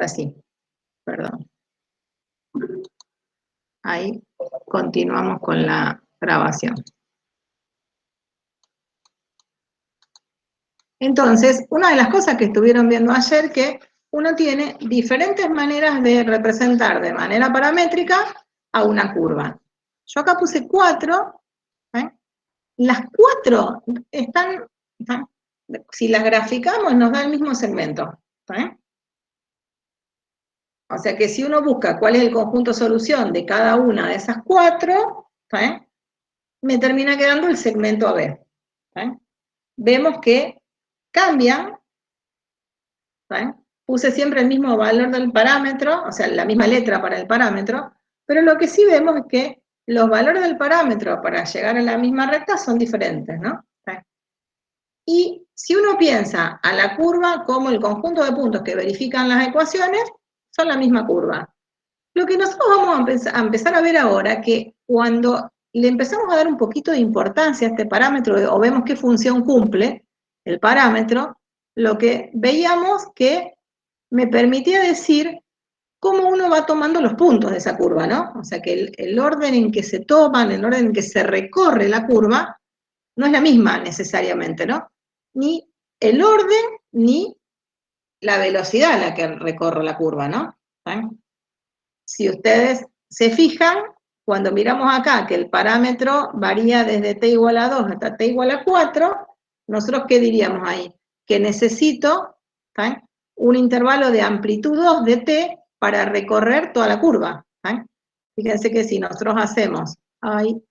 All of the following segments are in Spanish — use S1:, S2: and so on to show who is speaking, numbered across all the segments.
S1: Así, perdón. Ahí continuamos con la grabación. Entonces, una de las cosas que estuvieron viendo ayer, que uno tiene diferentes maneras de representar de manera paramétrica a una curva. Yo acá puse 4, las 4 están, si las graficamos nos da el mismo segmento. O sea que si uno busca cuál es el conjunto solución de cada una de esas 4, me termina quedando el segmento AB. Vemos que cambian, puse siempre el mismo valor del parámetro, o sea, la misma letra para el parámetro, pero lo que sí vemos es que los valores del parámetro para llegar a la misma recta son diferentes, ¿no? Y si uno piensa a la curva como el conjunto de puntos que verifican las ecuaciones, son la misma curva. Lo que nosotros vamos a empezar a ver ahora, que cuando le empezamos a dar un poquito de importancia a este parámetro, o vemos qué función cumple el parámetro, lo que veíamos que me permitía decir cómo uno va tomando los puntos de esa curva, ¿no? O sea que el orden en que se toman, el orden en que se recorre la curva, no es la misma necesariamente, ¿no? Ni el orden, ni la velocidad a la que recorre la curva, ¿no? Si ustedes se fijan, cuando miramos acá que el parámetro varía desde t igual a 2 hasta t igual a 4, nosotros ¿qué diríamos ahí? Que necesito un intervalo de amplitud 2 de t para recorrer toda la curva. Fíjense que si nosotros hacemos, ay,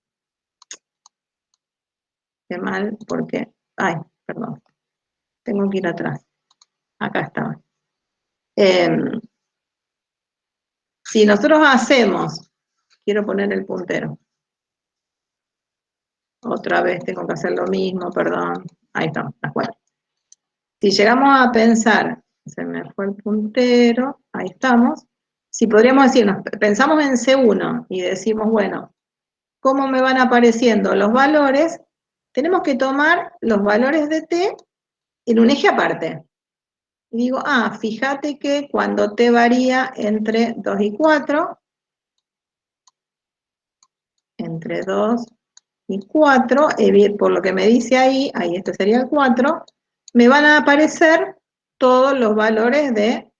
S1: qué mal, porque, ay, perdón, tengo que ir atrás, acá estaba. Si nosotros hacemos, quiero poner el puntero, otra vez tengo que hacer lo mismo, perdón, ahí estamos, bueno. Si llegamos a pensar, se me fue el puntero, ahí estamos, si podríamos decirnos, pensamos en C1 y decimos, bueno, ¿cómo me van apareciendo los valores? Tenemos que tomar los valores de t en un eje aparte. Y digo, fíjate que cuando t varía entre 2 y 4, entre 2 y 4, por lo que me dice ahí este sería el 4, me van a aparecer todos los valores de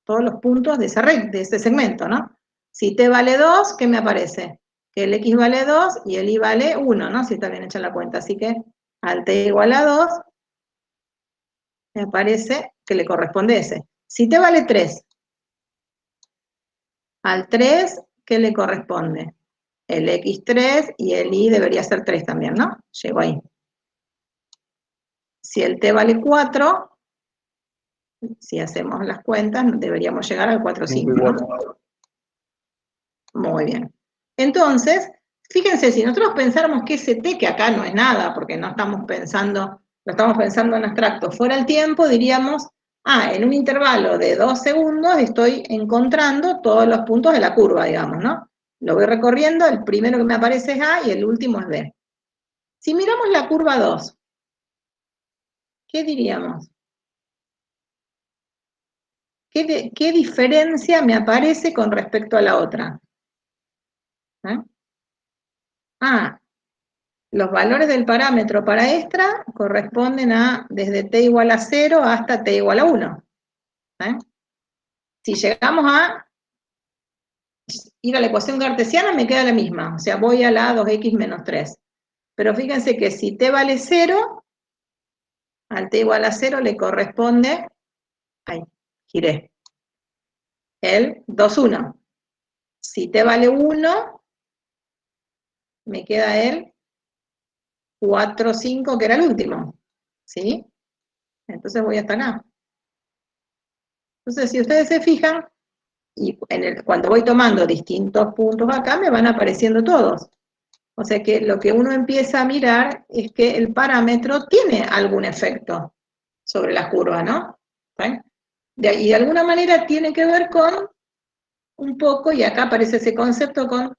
S1: todos los puntos de ese segmento, ¿no? Si t vale 2, ¿qué me aparece? Que el x vale 2 y el y vale 1, ¿no? Si está bien hecha la cuenta. Así que al t igual a 2, me aparece que le corresponde ese. Si t vale 3, al 3, ¿qué le corresponde? El x3 y el y debería ser 3 también, ¿no? Llego ahí. Si el t vale 4, si hacemos las cuentas, deberíamos llegar al 4, 5, ¿no? Muy bien. Entonces, fíjense, si nosotros pensáramos que ese t, que acá no es nada, porque no estamos pensando, lo estamos pensando en abstracto, fuera el tiempo, diríamos, en un intervalo de 2 segundos estoy encontrando todos los puntos de la curva, digamos, ¿no? Lo voy recorriendo, el primero que me aparece es A y el último es B. Si miramos la curva 2, ¿qué diríamos? ¿Qué diferencia me aparece con respecto a la otra? Los valores del parámetro para esta corresponden a desde t igual a 0 hasta t igual a 1. Si llegamos a ir a la ecuación cartesiana, me queda la misma, o sea, voy a la 2x menos 3. Pero fíjense que si t vale 0, al t igual a 0 le corresponde, giré, el 2, 1. Si t vale 1, me queda el 4, 5, que era el último, ¿sí? Entonces voy hasta acá. Entonces, si ustedes se fijan, y cuando voy tomando distintos puntos acá, me van apareciendo todos. O sea que lo que uno empieza a mirar es que el parámetro tiene algún efecto sobre la curva, ¿no? Y de alguna manera tiene que ver con un poco, y acá aparece ese concepto, con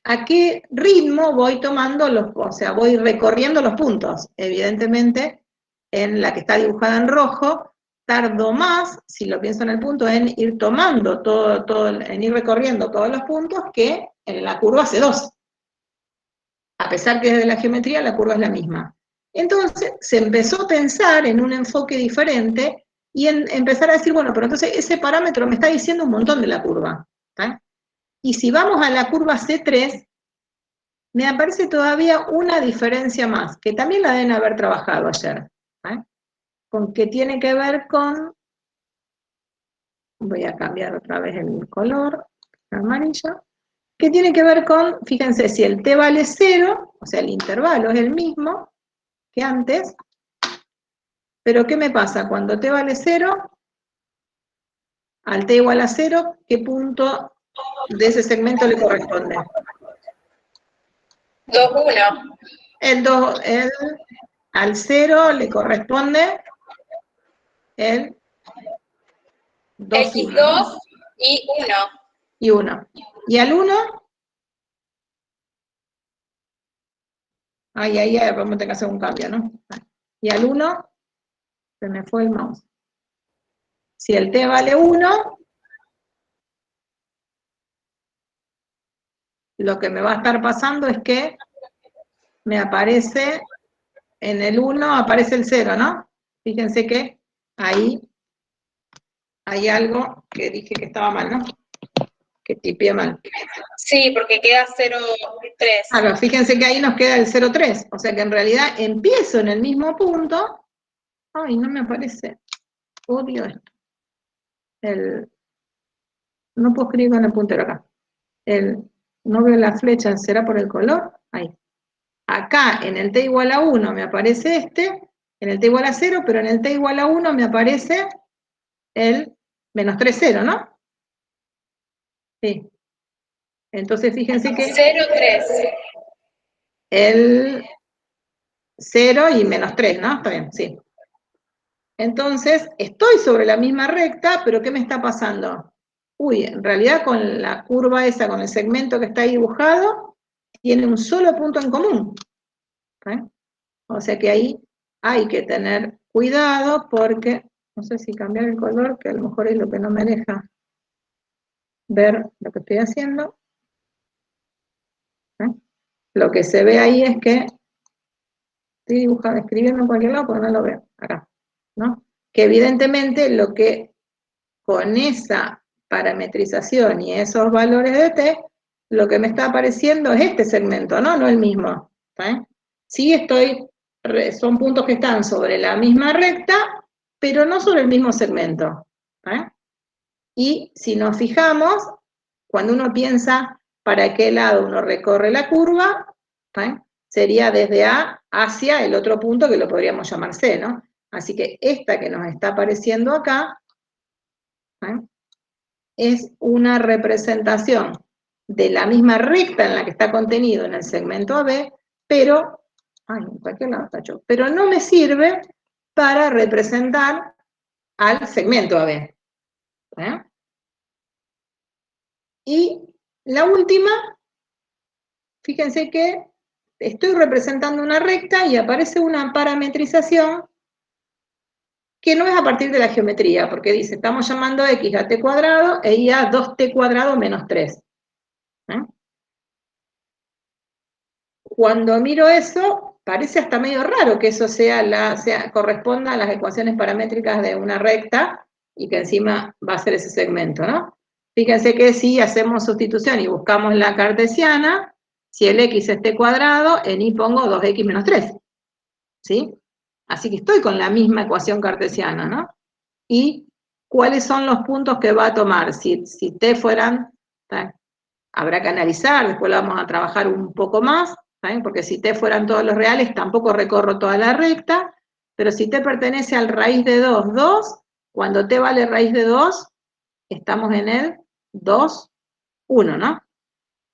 S1: a qué ritmo voy tomando o sea, voy recorriendo los puntos. Evidentemente, en la que está dibujada en rojo, tardo más, si lo pienso en el punto, en ir tomando en ir recorriendo todos los puntos que en la curva C2. A pesar que desde la geometría la curva es la misma. Entonces se empezó a pensar en un enfoque diferente y en empezar a decir, bueno, pero entonces ese parámetro me está diciendo un montón de la curva. Y si vamos a la curva C3, me aparece todavía una diferencia más, que también la deben haber trabajado ayer, con que tiene que ver con, voy a cambiar otra vez el color, amarillo, que tiene que ver con, fíjense, si el t vale 0, o sea, el intervalo es el mismo que antes, pero ¿qué me pasa? Cuando t vale 0, al t igual a 0, ¿qué punto de ese segmento le corresponde?
S2: 2, 1.
S1: Al 0 le corresponde el 2, 1,
S2: X2
S1: ¿no?
S2: y 1.
S1: Y 1. ¿Y al 1? Ahí, vamos a tener que hacer un cambio, ¿no? Y al 1, se me fue el mouse. Si el t vale 1, lo que me va a estar pasando es que me aparece, en el 1 aparece el 0, ¿no? Fíjense que ahí hay algo que dije que estaba mal, ¿no? Que tipié mal.
S2: Sí, porque queda 0, 3.
S1: Claro, fíjense que ahí nos queda el 0,3, o sea que en realidad empiezo en el mismo punto. Ay, no me aparece. Odio esto. No puedo escribir con el puntero acá. No veo la flecha, ¿será por el color? Ahí. Acá en el t igual a 1 me aparece en el t igual a 0, pero en el t igual a 1 me aparece el menos 3, 0, ¿no? Sí. Entonces fíjense que
S2: 0, 3.
S1: el 0 y menos 3, ¿no? Está bien, sí. Entonces, estoy sobre la misma recta, pero ¿qué me está pasando? Uy, en realidad con la curva esa, con el segmento que está ahí dibujado, tiene un solo punto en común. O sea que ahí hay que tener cuidado porque, no sé si cambiar el color, que a lo mejor es lo que no me deja ver lo que estoy haciendo. Lo que se ve ahí es que estoy dibujando, escribiendo en cualquier lado porque no lo veo, acá, ¿no? Que evidentemente lo que con esa parametrización y esos valores de t, lo que me está apareciendo es este segmento, ¿no? No el mismo. Sí son puntos que están sobre la misma recta, pero no sobre el mismo segmento. Y si nos fijamos, cuando uno piensa para qué lado uno recorre la curva, sería desde A hacia el otro punto que lo podríamos llamar C, ¿no? Así que esta que nos está apareciendo acá, es una representación de la misma recta en la que está contenido en el segmento AB, pero, en cualquier lado está hecho, pero no me sirve para representar al segmento AB. Y la última, fíjense que estoy representando una recta y aparece una parametrización que no es a partir de la geometría, porque dice, estamos llamando x a t cuadrado e y a 2t cuadrado menos 3. Cuando miro eso, parece hasta medio raro que eso corresponda a las ecuaciones paramétricas de una recta y que encima va a ser ese segmento, ¿no? Fíjense que si hacemos sustitución y buscamos la cartesiana, si el x es t cuadrado, en y pongo 2x menos 3, ¿sí? Así que estoy con la misma ecuación cartesiana, ¿no? Y cuáles son los puntos que va a tomar. Si t fueran, habrá que analizar, después lo vamos a trabajar un poco más, porque si t fueran todos los reales, tampoco recorro toda la recta, pero si t pertenece al raíz de 2, 2, cuando t vale raíz de 2, estamos en el 2, 1, ¿no?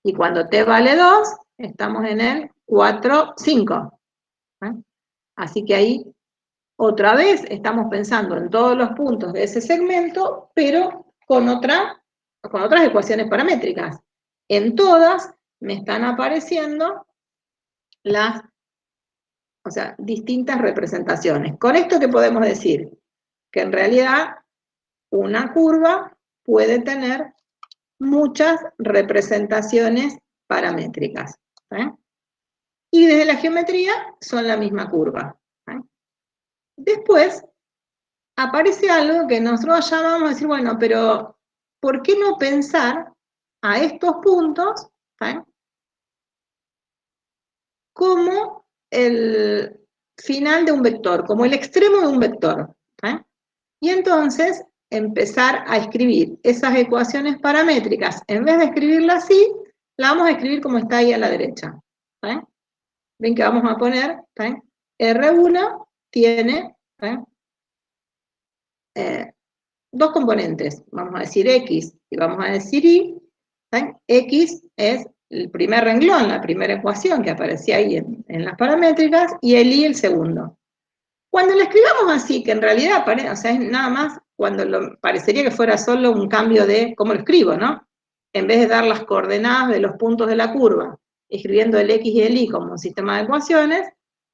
S1: Y cuando t vale 2, estamos en el 4, 5. Así que ahí, otra vez, estamos pensando en todos los puntos de ese segmento, pero con otras ecuaciones paramétricas. En todas me están apareciendo distintas representaciones. ¿Con esto qué podemos decir? que en realidad una curva puede tener muchas representaciones paramétricas. Y desde la geometría son la misma curva. Después aparece algo que nosotros llamamos a decir, bueno, pero ¿por qué no pensar a estos puntos como el final de un vector, como el extremo de un vector? Y entonces empezar a escribir esas ecuaciones paramétricas, en vez de escribirla así, la vamos a escribir como está ahí a la derecha. Ven que vamos a poner, R1 tiene dos componentes, vamos a decir X y vamos a decir Y. X es el primer renglón, la primera ecuación que aparecía ahí en las paramétricas, y el Y el segundo. Cuando lo escribamos así, que en realidad o sea, es nada más cuando parecería que fuera solo un cambio de cómo lo escribo, ¿no? En vez de dar las coordenadas de los puntos de la curva, escribiendo el X y el Y como un sistema de ecuaciones,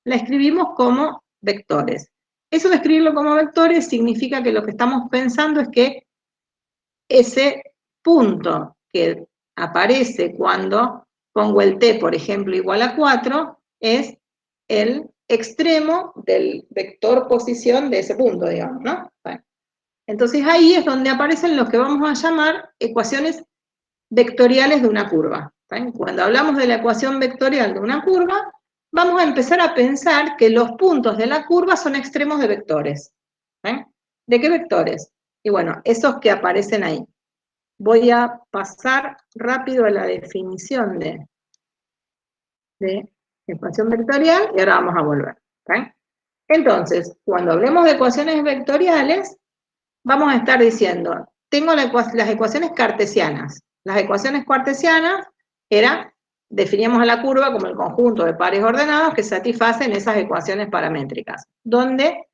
S1: la escribimos como vectores. Eso de escribirlo como vectores significa que lo que estamos pensando es que ese punto que aparece cuando pongo el t, por ejemplo, igual a 4, es el extremo del vector posición de ese punto, digamos, ¿no? Bueno. Entonces ahí es donde aparecen los que vamos a llamar ecuaciones vectoriales de una curva. Cuando hablamos de la ecuación vectorial de una curva, vamos a empezar a pensar que los puntos de la curva son extremos de vectores. ¿De qué vectores? Y bueno, esos que aparecen ahí. Voy a pasar rápido a la definición de ecuación vectorial y ahora vamos a volver. Entonces, cuando hablemos de ecuaciones vectoriales, vamos a estar diciendo, tengo las ecuaciones cartesianas. Las ecuaciones cartesianas definíamos a la curva como el conjunto de pares ordenados que satisfacen esas ecuaciones paramétricas, donde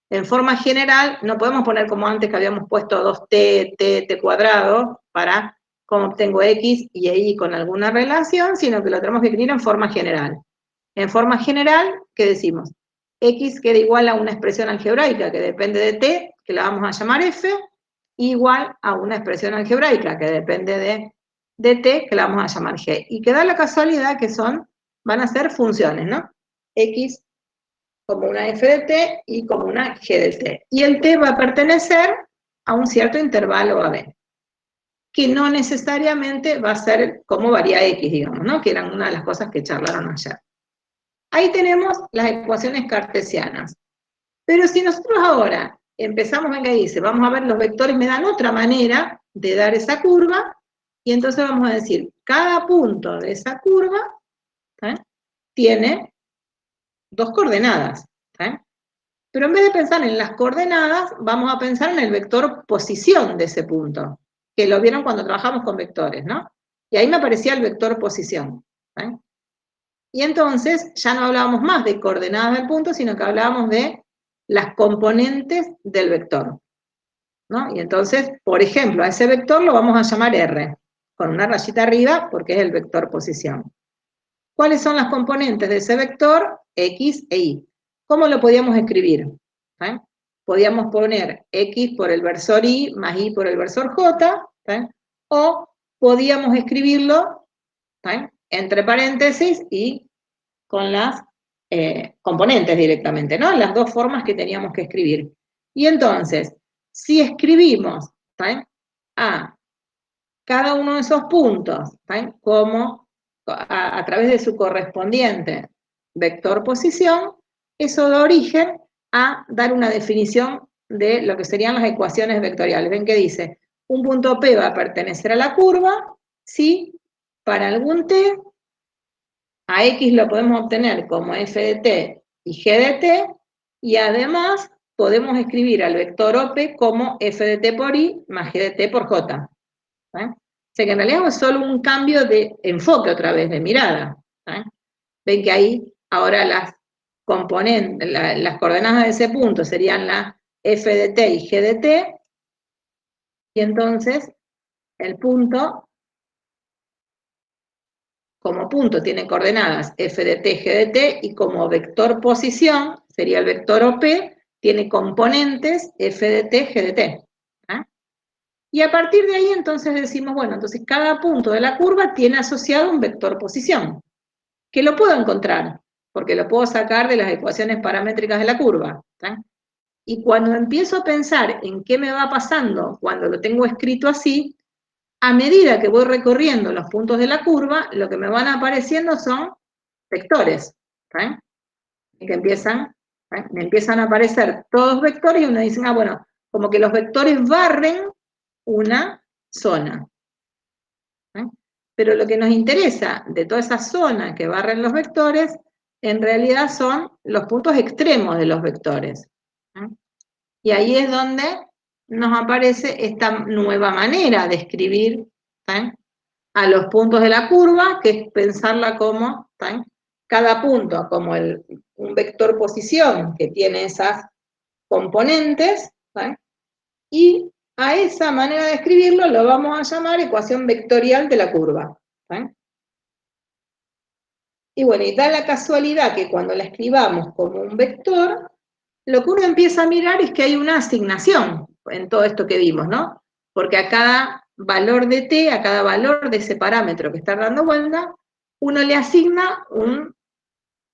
S1: en forma general no podemos poner como antes que habíamos puesto 2t, t cuadrado, para cómo obtengo x y y con alguna relación, sino que lo tenemos que escribir en forma general. En forma general, ¿qué decimos? X queda igual a una expresión algebraica que depende de t, que la vamos a llamar f, igual a una expresión algebraica que depende de t, que la vamos a llamar g. Y que da la casualidad que van a ser funciones, ¿no? X como una f de t y como una g de t. Y el t va a pertenecer a un cierto intervalo AB, que no necesariamente va a ser como varía x, digamos, ¿no? Que eran una de las cosas que charlaron ayer. Ahí tenemos las ecuaciones cartesianas. Pero si nosotros ahora empezamos en que dice, vamos a ver los vectores me dan otra manera de dar esa curva, y entonces vamos a decir, cada punto de esa curva tiene dos coordenadas. Pero en vez de pensar en las coordenadas, vamos a pensar en el vector posición de ese punto, que lo vieron cuando trabajamos con vectores, ¿no? Y ahí me aparecía el vector posición. Y entonces ya no hablábamos más de coordenadas del punto, sino que hablábamos de las componentes del vector, ¿no? Y entonces, por ejemplo, a ese vector lo vamos a llamar R, con una rayita arriba, porque es el vector posición. ¿Cuáles son las componentes de ese vector? X e Y. ¿Cómo lo podíamos escribir? Podíamos poner X por el versor Y más Y por el versor J, o podíamos escribirlo entre paréntesis y con las componentes directamente, ¿no? Las dos formas que teníamos que escribir. Y entonces, si escribimos a cada uno de esos puntos como a través de su correspondiente vector posición, eso da origen a dar una definición de lo que serían las ecuaciones vectoriales. Ven que dice, un punto P va a pertenecer a la curva si para algún T a X lo podemos obtener como f de t y g de t, y además podemos escribir al vector OP como f de t por y más g de t por j. O sea que en realidad es solo un cambio de enfoque otra vez, de mirada. Ven que ahí ahora las componentes, las coordenadas de ese punto serían la f de t y g de t, y entonces el punto como punto tiene coordenadas f de t, g de t, y como vector posición, sería el vector OP, tiene componentes f de t, g de t. Y a partir de ahí entonces decimos, bueno, entonces cada punto de la curva tiene asociado un vector posición, que lo puedo encontrar, porque lo puedo sacar de las ecuaciones paramétricas de la curva. Y cuando empiezo a pensar en qué me va pasando cuando lo tengo escrito así, a medida que voy recorriendo los puntos de la curva, lo que me van apareciendo son vectores, que me empiezan a aparecer todos vectores y uno dice, bueno, como que los vectores barren una zona. Pero lo que nos interesa de toda esa zona que barren los vectores, en realidad son los puntos extremos de los vectores. Y ahí es donde nos aparece esta nueva manera de escribir a los puntos de la curva, que es pensarla como cada punto como un vector posición que tiene esas componentes, y a esa manera de escribirlo lo vamos a llamar ecuación vectorial de la curva. Y bueno, y da la casualidad que cuando la escribamos como un vector, lo que uno empieza a mirar es que hay una asignación en todo esto que vimos, ¿no? Porque a cada valor de t, a cada valor de ese parámetro que está dando vuelta, uno le asigna un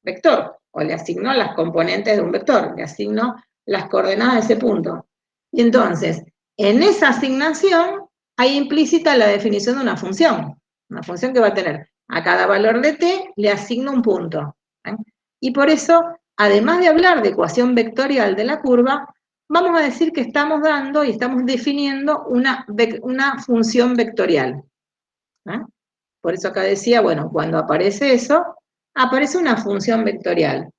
S1: vector, o le asignó las componentes de un vector, le asignó las coordenadas de ese punto. Y entonces, en esa asignación hay implícita la definición de una función que va a tener a cada valor de t, le asigno un punto. Y por eso, además de hablar de ecuación vectorial de la curva, vamos a decir que estamos dando y estamos definiendo una función vectorial. Por eso acá decía, bueno, cuando aparece eso, aparece una función vectorial.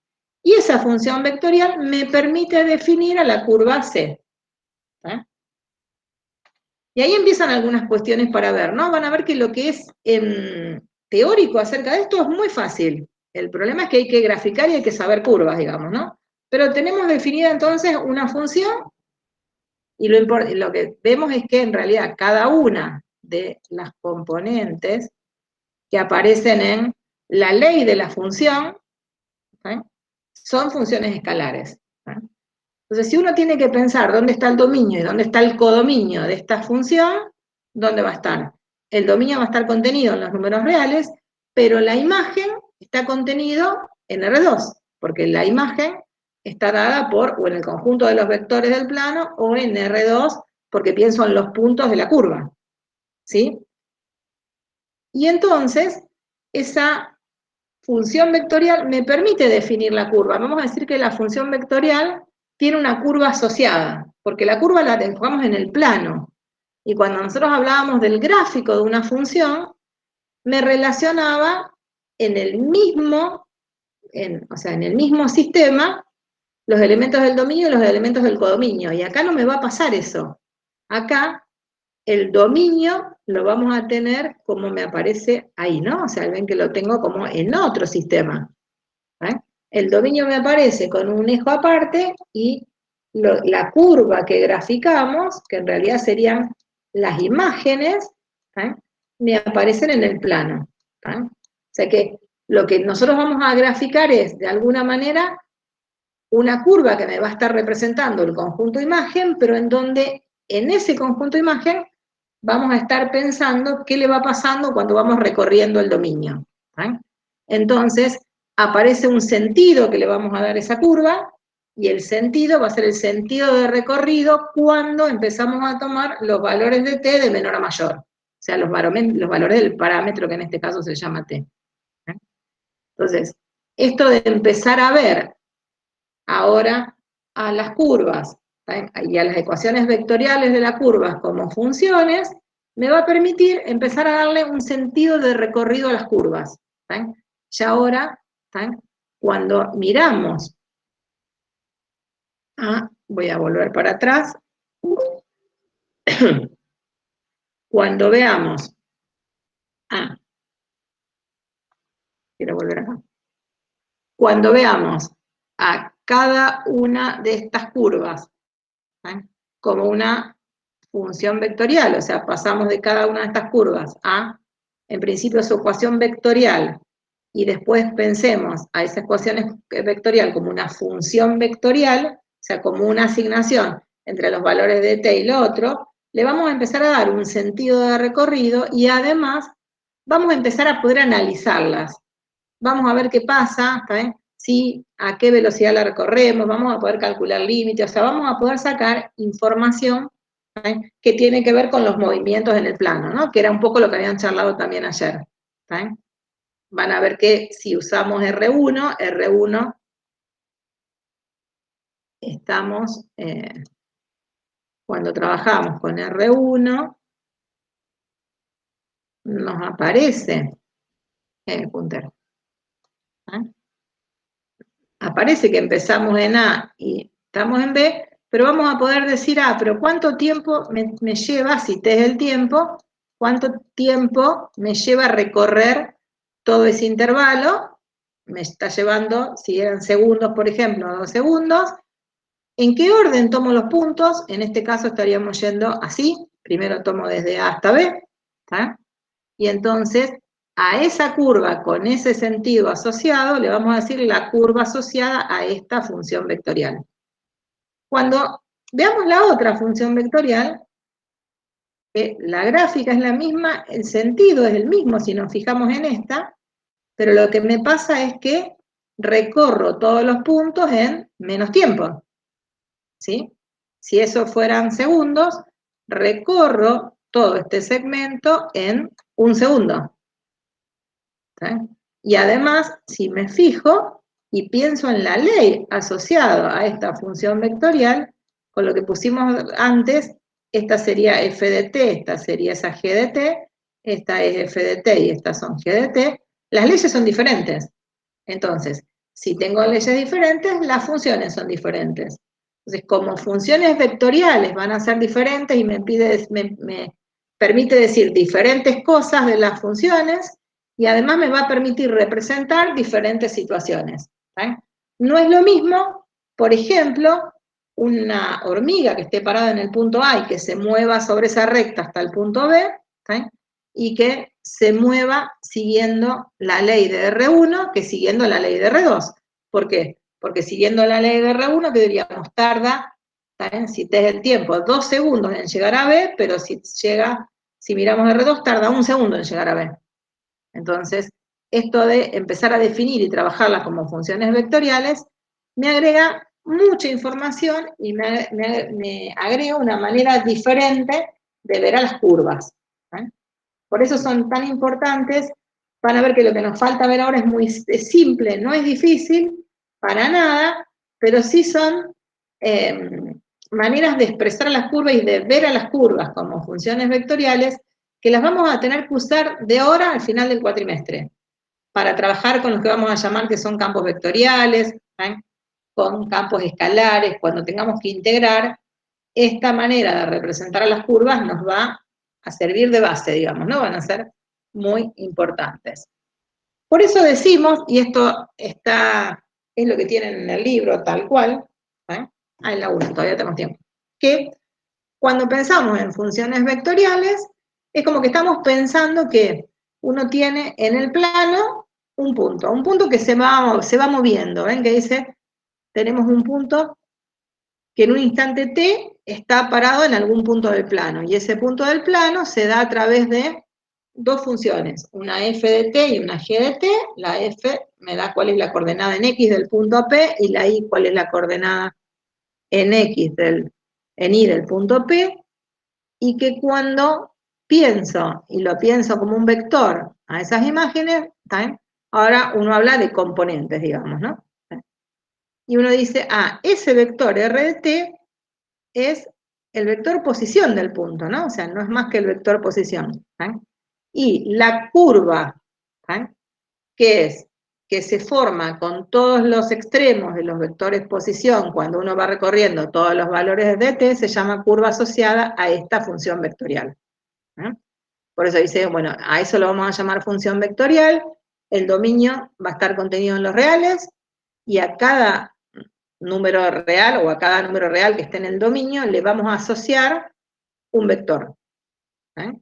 S1: Y esa función vectorial me permite definir a la curva C. Y ahí empiezan algunas cuestiones para ver, ¿no? Van a ver que lo que es teórico acerca de esto es muy fácil. El problema es que hay que graficar y hay que saber curvas, digamos, ¿no? Pero tenemos definida entonces una función y lo que vemos es que en realidad cada una de las componentes que aparecen en la ley de la función son funciones escalares. Entonces, si uno tiene que pensar dónde está el dominio y dónde está el codominio de esta función, ¿dónde va a estar? El dominio va a estar contenido en los números reales, pero la imagen está contenido en R2, porque la imagen está dada o en el conjunto de los vectores del plano, o en R2, porque pienso en los puntos de la curva. ¿Sí? Y entonces, esa función vectorial me permite definir la curva. Vamos a decir que la función vectorial tiene una curva asociada, porque la curva la enfocamos en el plano. Y cuando nosotros hablábamos del gráfico de una función, me relacionaba en el mismo sistema los elementos del dominio y los elementos del codominio. Y acá no me va a pasar eso. Acá el dominio lo vamos a tener como me aparece ahí, ¿no? O sea, ven que lo tengo como en otro sistema. El dominio me aparece con un eje aparte y la curva que graficamos, que en realidad serían las imágenes, me aparecen en el plano. O sea que lo que nosotros vamos a graficar es, de alguna manera, una curva que me va a estar representando el conjunto imagen, pero en donde en ese conjunto imagen vamos a estar pensando qué le va pasando cuando vamos recorriendo el dominio. Entonces, aparece un sentido que le vamos a dar a esa curva, y el sentido va a ser el sentido de recorrido cuando empezamos a tomar los valores de t de menor a mayor. O sea, los valores del parámetro, que en este caso se llama t. Entonces, esto de empezar a ver ahora a las curvas y a las ecuaciones vectoriales de las curvas como funciones, me va a permitir empezar a darle un sentido de recorrido a las curvas. Ya ahora, cuando miramos, voy a volver para atrás, cuando veamos, quiero volver acá, cuando veamos a cada una de estas curvas como una función vectorial, o sea, pasamos de cada una de estas curvas a, en principio, su ecuación vectorial, y después pensemos a esa ecuación vectorial como una función vectorial, sea, como una asignación entre los valores de t y lo otro, le vamos a empezar a dar un sentido de recorrido y además vamos a empezar a poder analizarlas. Vamos a ver qué pasa, ¿está bien? Si, a qué velocidad la recorremos, vamos a poder calcular límites, o sea, vamos a poder sacar información que tiene que ver con los movimientos en el plano, ¿no? Que era un poco lo que habían charlado también ayer. ¿Está bien? Van a ver que si usamos R1 estamos, cuando trabajamos con R1, nos aparece el puntero. Aparece que empezamos en A y estamos en B, pero vamos a poder decir, pero ¿cuánto tiempo me lleva, si T es el tiempo, cuánto tiempo me lleva a recorrer todo ese intervalo? Me está llevando, si eran segundos, por ejemplo, 2 segundos. ¿En qué orden tomo los puntos? En este caso estaríamos yendo así. Primero tomo desde A hasta B. ¿Está? Y entonces, a esa curva con ese sentido asociado, le vamos a decir la curva asociada a esta función vectorial. Cuando veamos la otra función vectorial, la gráfica es la misma, el sentido es el mismo si nos fijamos en esta, pero lo que me pasa es que recorro todos los puntos en menos tiempo. ¿Sí? Si eso fueran segundos, recorro todo este segmento en 1 segundo. ¿Sí? Y además, si me fijo y pienso en la ley asociada a esta función vectorial, con lo que pusimos antes, esta sería f de t, esta sería esa g de t, esta es f de t y estas son g de t, las leyes son diferentes. Entonces, si tengo leyes diferentes, las funciones son diferentes. Entonces, como funciones vectoriales van a ser diferentes y me permite decir diferentes cosas de las funciones, y además me va a permitir representar diferentes situaciones. ¿Sí? No es lo mismo, por ejemplo, una hormiga que esté parada en el punto A y que se mueva sobre esa recta hasta el punto B, ¿sí? Y que se mueva siguiendo la ley de R1 que siguiendo la ley de R2. ¿Por qué? Porque siguiendo la ley de R1, que diríamos, tarda, ¿saben? Si te es el tiempo, 2 segundos en llegar a B, pero si miramos R2, tarda 1 segundo en llegar a B. Entonces, esto de empezar a definir y trabajarlas como funciones vectoriales, me agrega mucha información y me agrega una manera diferente de ver a las curvas. ¿Eh? Por eso son tan importantes. Van a ver que lo que nos falta ver ahora es simple, no es difícil, para nada, pero sí son maneras de expresar las curvas y de ver a las curvas como funciones vectoriales que las vamos a tener que usar de ahora al final del cuatrimestre, para trabajar con lo que vamos a llamar que son campos vectoriales, ¿eh? Con campos escalares, cuando tengamos que integrar, esta manera de representar a las curvas nos va a servir de base, digamos, ¿no? Van a ser muy importantes. Por eso decimos, y esto es lo que tienen en el libro tal cual, en la 1, todavía tenemos tiempo, que cuando pensamos en funciones vectoriales, es como que estamos pensando que uno tiene en el plano un punto que se va moviendo, ¿ven? Que dice, tenemos un punto que en un instante t está parado en algún punto del plano, y ese punto del plano se da a través de dos funciones, una f de t y una g de t. La f me da cuál es la coordenada en x del punto P, y la y cuál es la coordenada en x en y del punto P, y que cuando pienso, y lo pienso como un vector a esas imágenes, ¿saben? Ahora uno habla de componentes, digamos, ¿no? Y uno dice, ese vector r de t es el vector posición del punto, ¿no? O sea, no es más que el vector posición. ¿Eh? Y la curva, que se forma con todos los extremos de los vectores posición cuando uno va recorriendo todos los valores de t, se llama curva asociada a esta función vectorial. ¿Eh? Por eso dice, bueno, a eso lo vamos a llamar función vectorial, el dominio va a estar contenido en los reales, y a cada número real o a cada número real que esté en el dominio le vamos a asociar un vector. ¿Eh?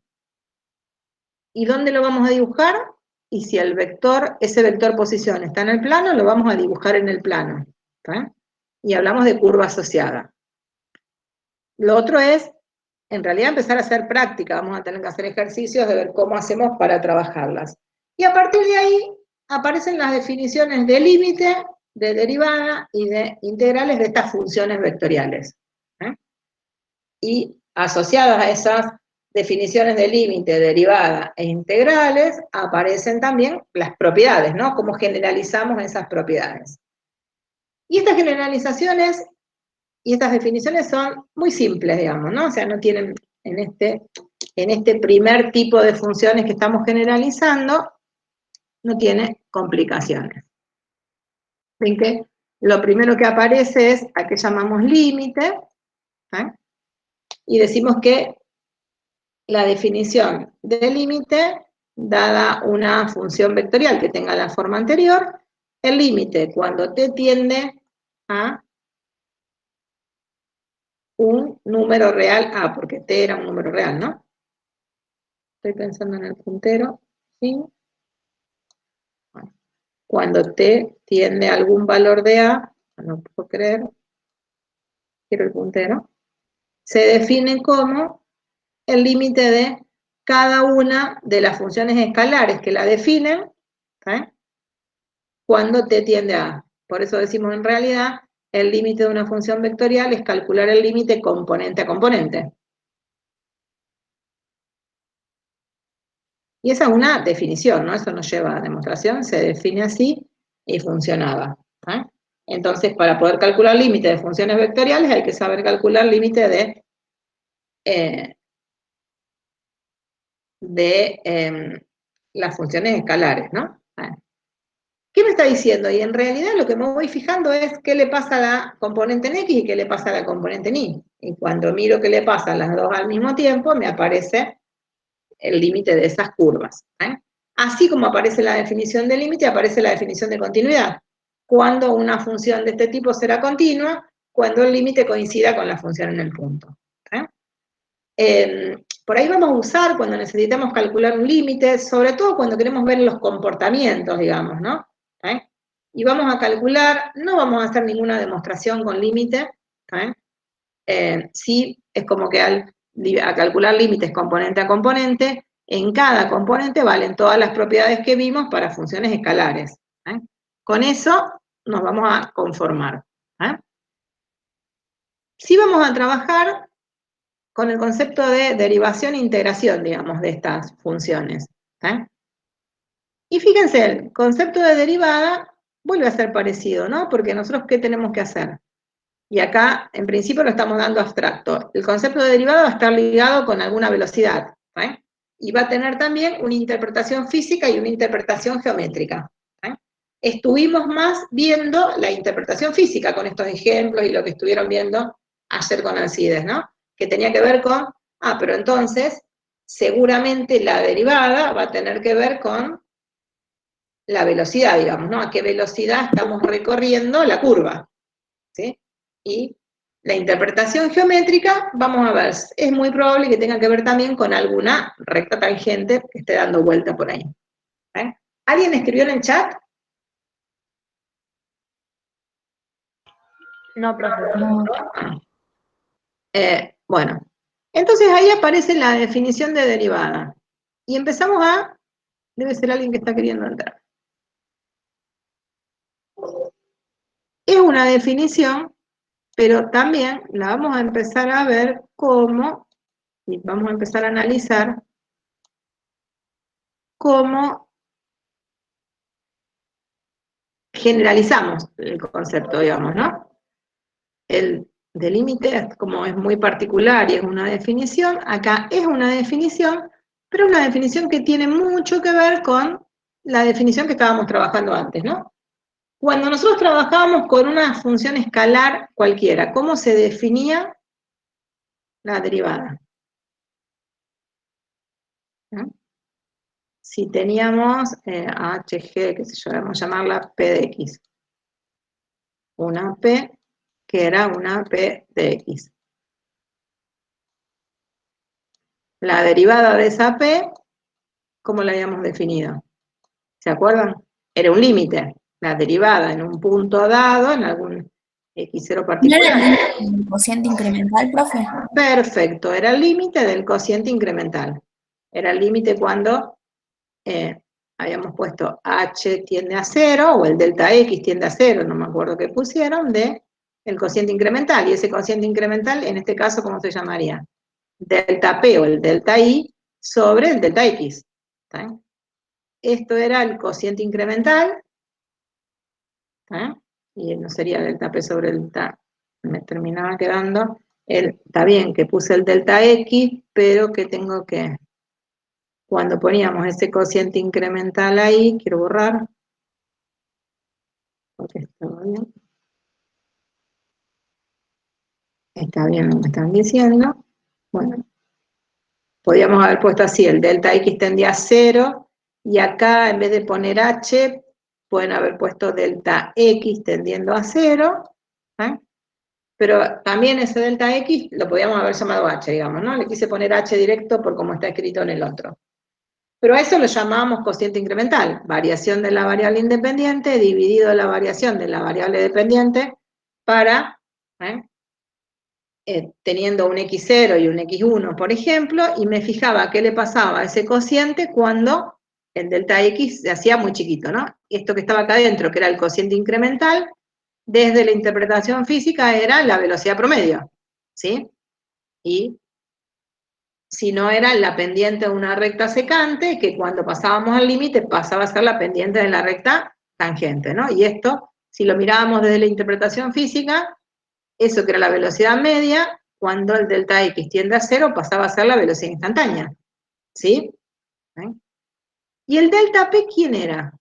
S1: ¿Y dónde lo vamos a dibujar? Y si ese vector posición está en el plano, lo vamos a dibujar en el plano. ¿Eh? y hablamos de curva asociada. Lo otro es, en realidad, empezar a hacer práctica. Vamos a tener que hacer ejercicios de ver cómo hacemos para trabajarlas. Y a partir de ahí aparecen las definiciones de límite, de derivada y de integrales de estas funciones vectoriales. Y asociadas a esas definiciones de límite, derivada e integrales, aparecen también las propiedades, ¿no? Cómo generalizamos esas propiedades. Y estas generalizaciones y estas definiciones son muy simples, digamos, ¿no? O sea, no tienen, en este primer tipo de funciones que estamos generalizando, no tiene complicaciones. Ven que lo primero que aparece es a que llamamos límite, y decimos que la definición de límite, dada una función vectorial que tenga la forma anterior, el límite cuando t tiende a un número real A, porque t era un número real, ¿no? Estoy pensando en el puntero, ¿sí? Bueno, cuando t tiende a algún valor de A, no puedo creer, quiero el puntero, se define como el límite de cada una de las funciones escalares que la definen, cuando t tiende a A. Por eso decimos en realidad, el límite de una función vectorial es calcular el límite componente a componente. Y esa es una definición, ¿no? Eso no lleva a demostración, se define así y funcionaba. Entonces, para poder calcular límite de funciones vectoriales hay que saber calcular límite de las funciones escalares, ¿no? ¿Qué me está diciendo? Y en realidad lo que me voy fijando es qué le pasa a la componente en X y qué le pasa a la componente en Y. Y cuando miro qué le pasa a las dos al mismo tiempo, me aparece el límite de esas curvas. Así como aparece la definición de límite, aparece la definición de continuidad. Cuando una función de este tipo será continua, cuando el límite coincida con la función en el punto. Por ahí vamos a usar cuando necesitamos calcular un límite, sobre todo cuando queremos ver los comportamientos, digamos, ¿no? Y vamos a calcular, no vamos a hacer ninguna demostración con límite, sí, es como que a calcular límites componente a componente, en cada componente valen todas las propiedades que vimos para funciones escalares. Con eso nos vamos a conformar. Sí vamos a trabajar con el concepto de derivación e integración, digamos, de estas funciones. Y fíjense, el concepto de derivada vuelve a ser parecido, ¿no? Porque nosotros, ¿qué tenemos que hacer? Y acá, en principio, lo estamos dando abstracto. El concepto de derivada va a estar ligado con alguna velocidad, y va a tener también una interpretación física y una interpretación geométrica. Estuvimos más viendo la interpretación física con estos ejemplos y lo que estuvieron viendo ayer con Alcides, ¿no? Que tenía que ver con, pero entonces, seguramente la derivada va a tener que ver con la velocidad, digamos, ¿no? A qué velocidad estamos recorriendo la curva, ¿sí? Y la interpretación geométrica, vamos a ver, es muy probable que tenga que ver también con alguna recta tangente que esté dando vuelta por ahí. ¿Alguien escribió en el chat?
S3: No, profesor.
S4: No.
S1: Bueno, entonces ahí aparece la definición de derivada. Y empezamos a... Debe ser alguien que está queriendo entrar. Es una definición, pero también la vamos a empezar a ver cómo, y vamos a empezar a analizar cómo generalizamos el concepto, digamos, ¿no? El de límite, como es muy particular y es una definición, acá es una definición, pero una definición que tiene mucho que ver con la definición que estábamos trabajando antes, ¿no? Cuando nosotros trabajábamos con una función escalar cualquiera, ¿cómo se definía la derivada? ¿No? Si teníamos HG, que sé yo, vamos a llamarla P de X, una P que era una P de X. La derivada de esa P, ¿cómo la habíamos definido? ¿Se acuerdan? Era un límite. La derivada en un punto dado, en algún x0
S3: ¿No era
S1: particular.
S3: el límite del cociente incremental, profe?
S1: Perfecto, era el límite del cociente incremental. Era el límite cuando habíamos puesto h tiende a 0, o el delta x tiende a 0, no me acuerdo qué pusieron, de el cociente incremental. Y ese cociente incremental, en este caso, ¿cómo se llamaría? Delta p o el delta i sobre el delta x. ¿Está bien? Esto era el cociente incremental, y no sería delta p sobre el delta, me terminaba quedando, está bien que puse el delta x, pero que tengo que, cuando poníamos ese cociente incremental ahí, quiero borrar, porque está bien lo que están diciendo, bueno, podríamos haber puesto así, el delta x tendía a 0, y acá en vez de poner h, pueden haber puesto delta x tendiendo a 0, pero también ese delta x lo podíamos haber llamado h, digamos, ¿no? Le quise poner h directo por como está escrito en el otro. Pero a eso lo llamábamos cociente incremental, variación de la variable independiente dividido la variación de la variable dependiente para, teniendo un x0 y un x1, por ejemplo, y me fijaba qué le pasaba a ese cociente cuando el delta x se hacía muy chiquito, ¿no? Esto que estaba acá adentro, que era el cociente incremental, desde la interpretación física era la velocidad promedio, ¿sí? Y si no era la pendiente de una recta secante, que cuando pasábamos al límite pasaba a ser la pendiente de la recta tangente, ¿no? Y esto, si lo mirábamos desde la interpretación física, eso que era la velocidad media, cuando el delta x tiende a 0, pasaba a ser la velocidad instantánea, ¿sí? ¿Y el delta p quién era?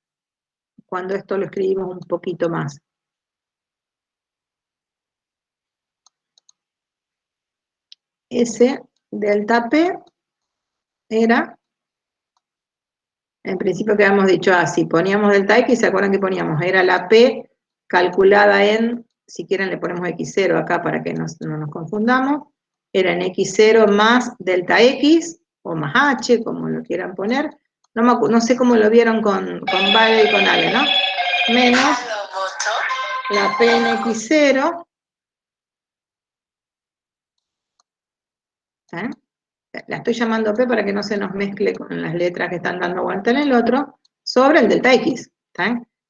S1: Cuando esto lo escribimos un poquito más. Ese delta p era, en principio que habíamos dicho, si poníamos delta x, ¿se acuerdan que poníamos? Era la p calculada en, si quieren le ponemos x0 acá para que no nos confundamos, era en x0 más delta x, o más h, como lo quieran poner, no sé cómo lo vieron con Vale y con Ale, ¿no? Menos la p en x0, la estoy llamando p para que no se nos mezcle con las letras que están dando vuelta en el otro, sobre el delta x,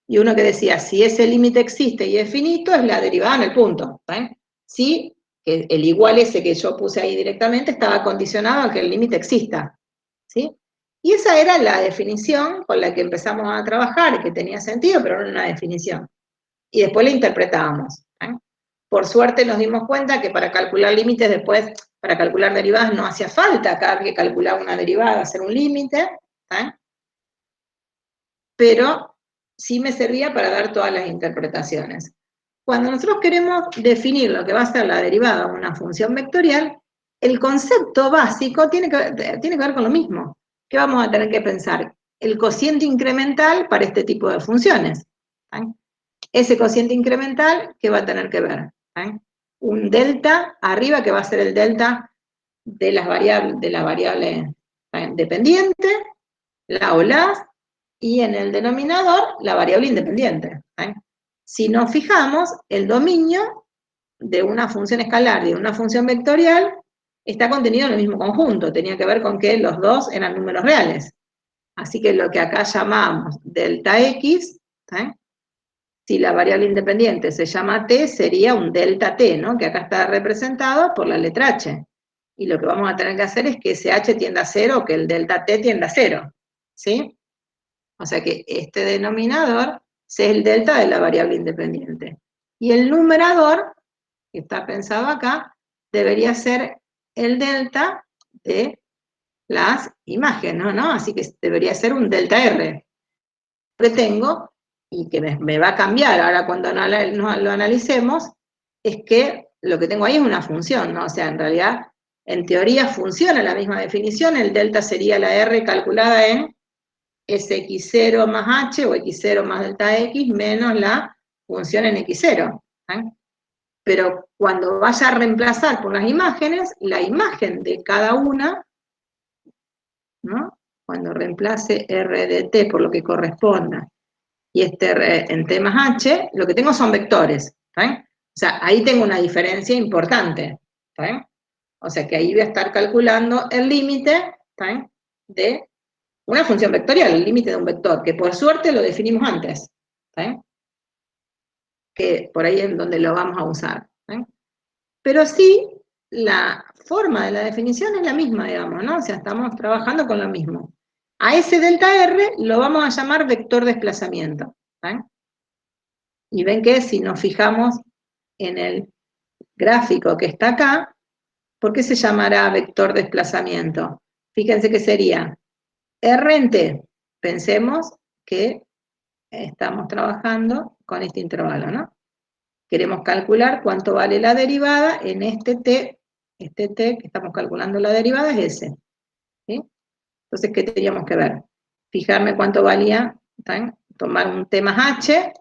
S1: y uno que decía, si ese límite existe y es finito, es la derivada en el punto, si que el igual ese que yo puse ahí directamente estaba condicionado a que el límite exista, ¿sí? Y esa era la definición con la que empezamos a trabajar, que tenía sentido, pero no era una definición. Y después la interpretábamos. Por suerte nos dimos cuenta que para calcular límites después, para calcular derivadas, no hacía falta cada vez que calculaba una derivada hacer un límite, pero sí me servía para dar todas las interpretaciones. Cuando nosotros queremos definir lo que va a ser la derivada de una función vectorial, el concepto básico tiene que ver con lo mismo. ¿Qué vamos a tener que pensar? El cociente incremental para este tipo de funciones. Ese cociente incremental, ¿qué va a tener que ver? Un delta arriba, que va a ser el delta de la variable dependiente, la o las, y en el denominador, la variable independiente. Si nos fijamos, el dominio de una función escalar y de una función vectorial está contenido en el mismo conjunto, tenía que ver con que los dos eran números reales. Así que lo que acá llamamos delta x, si la variable independiente se llama t, sería un delta t, ¿no? Que acá está representado por la letra h. Y lo que vamos a tener que hacer es que ese h tienda a 0, o que el delta t tienda a 0, ¿sí? O sea que este denominador es el delta de la variable independiente. Y el numerador, que está pensado acá, debería ser el delta de las imágenes, ¿no? Así que debería ser un delta R. Lo que tengo, y que me va a cambiar ahora cuando lo analicemos, es que lo que tengo ahí es una función, ¿no? O sea, en realidad, en teoría funciona la misma definición, el delta sería la R calculada en x0 más h, o x0 más delta x, menos la función en x0. Pero cuando vaya a reemplazar por las imágenes, la imagen de cada una, ¿no? Cuando reemplace r de t por lo que corresponda, y este en t más h, lo que tengo son vectores. O sea, ahí tengo una diferencia importante, ¿está bien? O sea que ahí voy a estar calculando el límite, ¿está bien?, de una función vectorial, el límite de un vector, que por suerte lo definimos antes, ¿está bien?, que por ahí es donde lo vamos a usar, ¿está bien? Pero sí, la forma de la definición es la misma, digamos, ¿no? O sea, estamos trabajando con lo mismo. A ese delta R lo vamos a llamar vector desplazamiento, ¿está bien? Y ven que si nos fijamos en el gráfico que está acá, ¿por qué se llamará vector desplazamiento? Fíjense que sería R en T. Pensemos que estamos trabajando con este intervalo, ¿no? Queremos calcular cuánto vale la derivada en este T que estamos calculando la derivada es ese, ¿sí? Entonces, ¿qué teníamos que ver? Fijarme cuánto valía, ¿tá? Tomar un T más H,